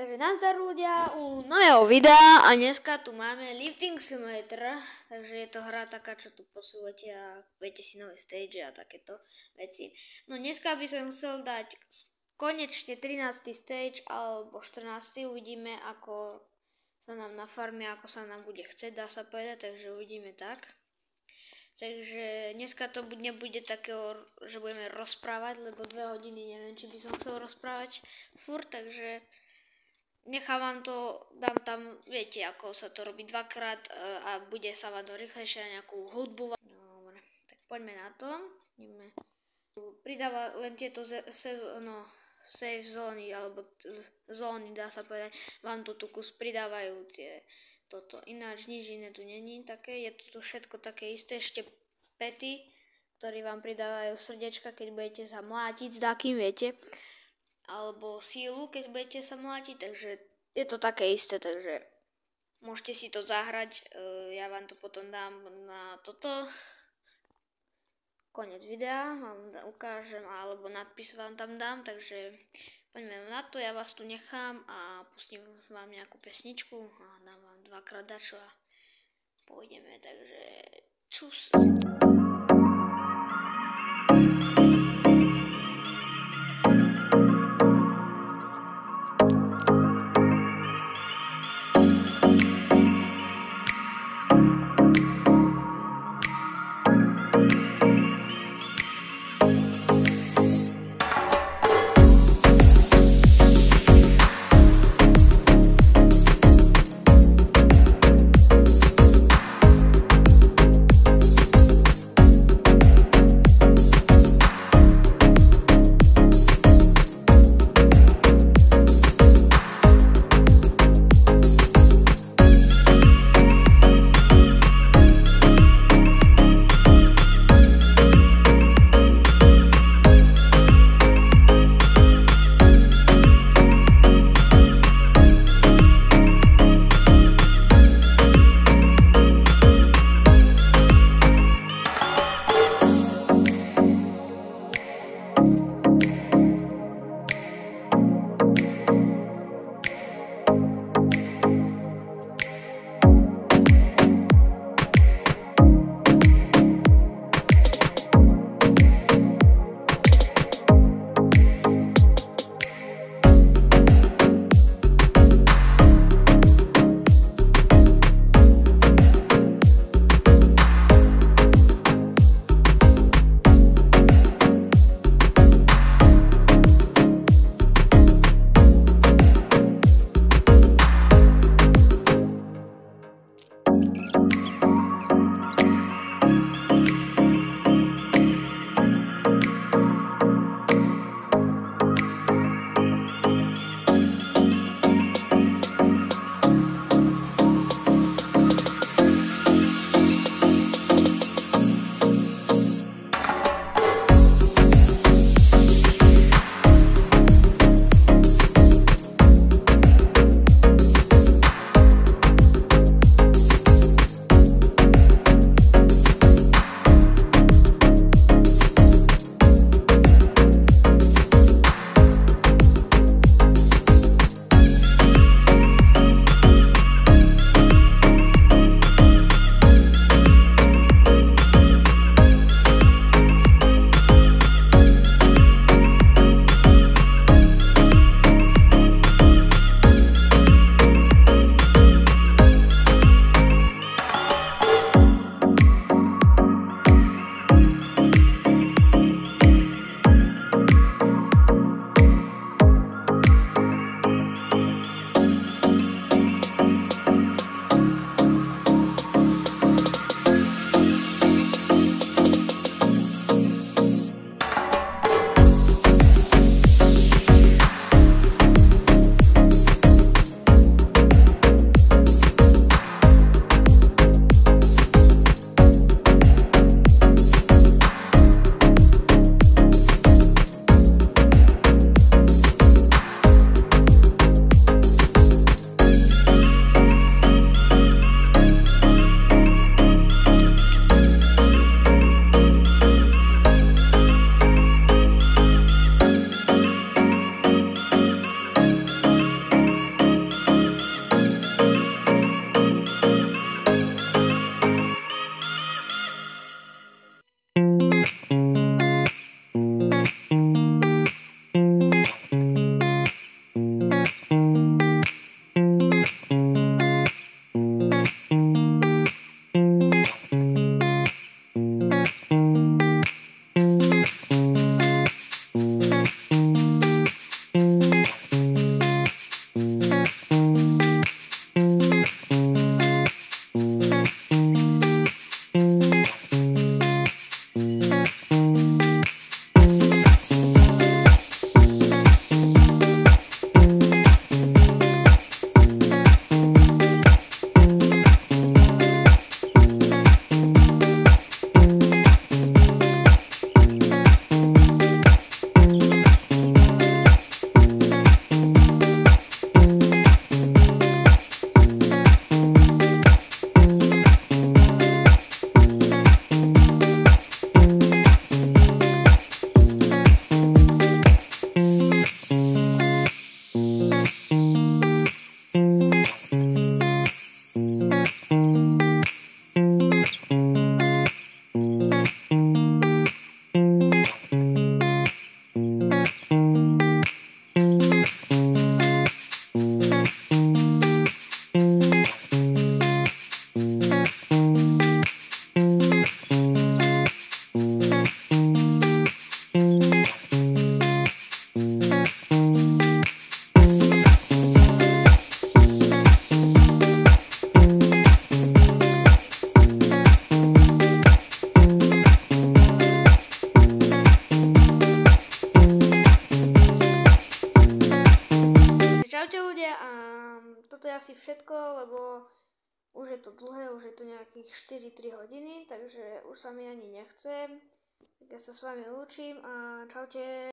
Takže nazdar ľudia u nového videa a dneska tu máme Lifting Simulator, takže je to hra taká, čo tu posúvate a viete si nové stage a takéto veci. No dneska by som chcel dať konečne 13. stage alebo 14. Uvidíme, ako sa nám na farme, ako sa nám bude chcieť, dá sa povedať, takže uvidíme tak. Takže dneska to nebude takého, že budeme rozprávať, lebo 2 hodiny neviem, či by som chcel rozprávať furt, takže nechávam to, dám tam, viete, ako sa to robí dvakrát a bude sa vám to rýchlejšie na nejakú hudbu. Dobre, tak poďme na to. Pridáva len tieto save zóny, alebo zóny, dá sa povedať, vám tu kus pridávajú toto, ináč nič iné tu není také, je tu všetko také isté, ešte pety, ktorí vám pridávajú srdiečka, keď budete sa mlátiť s takým, viete, alebo sílu, keď budete sa mlátiť, takže je to také isté, takže môžete si to zahrať, ja vám to potom dám na toto, koniec videa, vám ukážem, alebo nadpis vám tam dám, takže poďme na to, ja vás tu nechám a pustím vám nejakú pesničku a dám vám 2-krát dačo a pôjdeme, takže čus. a toto je asi všetko, lebo už je to dlhé, už je to nejakých 4-3 hodiny, takže už sa mi ani nechce. Tak ja sa s vami lúčim a čaute.